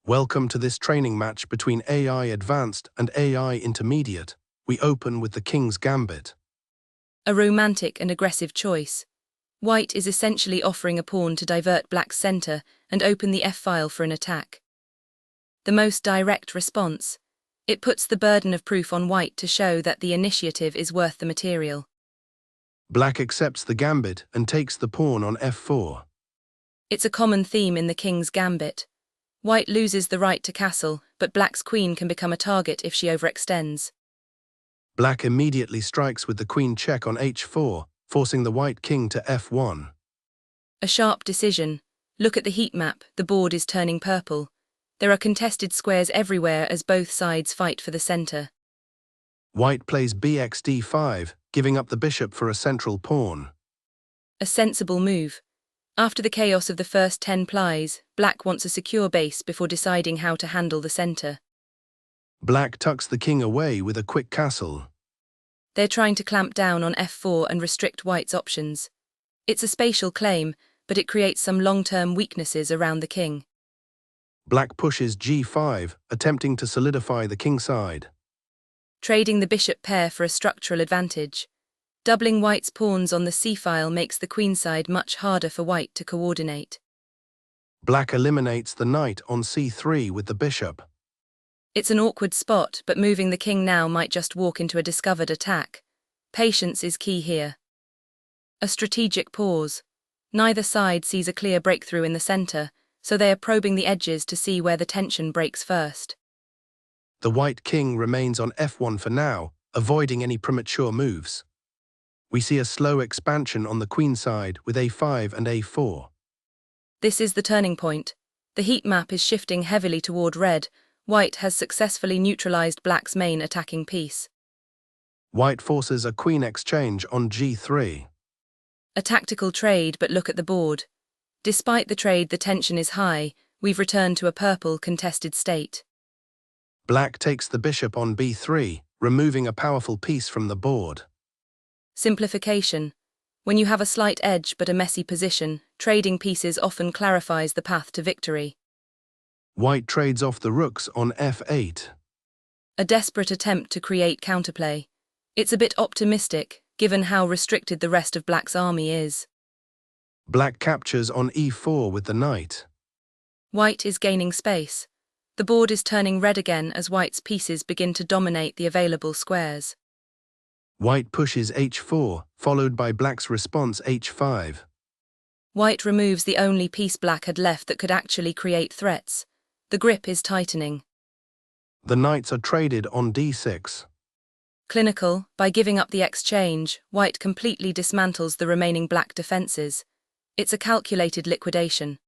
Welcome to this training match between AI Advanced and AI Intermediate. We open with the King's Gambit. A romantic and aggressive choice. White is essentially offering a pawn to divert black's center and open the f-file for an attack. The most direct response. It puts the burden of proof on white to show that the initiative is worth the material. Black accepts the gambit and takes the pawn on f4. It's a common theme in the King's Gambit. White loses the right to castle, but black's queen can become a target if she overextends. Black immediately strikes with the queen check on h4, forcing the white king to f1. A sharp decision. Look at the heat map, the board is turning purple. There are contested squares everywhere as both sides fight for the center. White plays bxd5, giving up the bishop for a central pawn. A sensible move. After the chaos of the first 10 plies, black wants a secure base before deciding how to handle the center. Black tucks the king away with a quick castle. They're trying to clamp down on f4 and restrict white's options. It's a spatial claim, but it creates some long-term weaknesses around the king. Black pushes g5, attempting to solidify the king side. Trading the bishop pair for a structural advantage. Doubling white's pawns on the c-file makes the queenside much harder for white to coordinate. Black eliminates the knight on c3 with the bishop. It's an awkward spot, but moving the king now might just walk into a discovered attack. Patience is key here. A strategic pause. Neither side sees a clear breakthrough in the center, so they are probing the edges to see where the tension breaks first. The white king remains on f1 for now, avoiding any premature moves. We see a slow expansion on the queen side with a5 and a4. This is the turning point. The heat map is shifting heavily toward red. White has successfully neutralized black's main attacking piece. White forces a queen exchange on g3. A tactical trade, but look at the board. Despite the trade, the tension is high. We've returned to a purple contested state. Black takes the bishop on b3, removing a powerful piece from the board. Simplification. When you have a slight edge but a messy position, trading pieces often clarifies the path to victory. White trades off the rooks on f8. A desperate attempt to create counterplay. It's a bit optimistic, given how restricted the rest of black's army is. Black captures on e4 with the knight. White is gaining space. The board is turning red again as white's pieces begin to dominate the available squares. White pushes h4, followed by black's response h5. White removes the only piece black had left that could actually create threats. The grip is tightening. The knights are traded on d6. Clinical, by giving up the exchange, white completely dismantles the remaining black defenses. It's a calculated liquidation.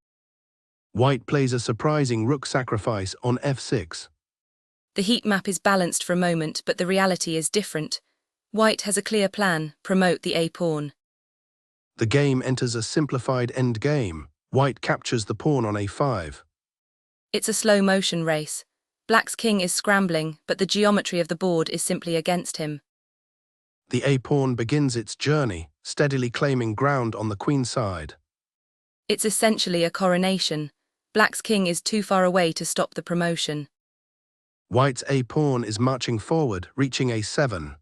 White plays a surprising rook sacrifice on f6. The heat map is balanced for a moment, but the reality is different. White has a clear plan: promote the a-pawn. The game enters a simplified endgame. White captures the pawn on a5. It's a slow-motion race. Black's king is scrambling, but the geometry of the board is simply against him. The a-pawn begins its journey, steadily claiming ground on the queen side. It's essentially a coronation. Black's king is too far away to stop the promotion. White's a-pawn is marching forward, reaching a7.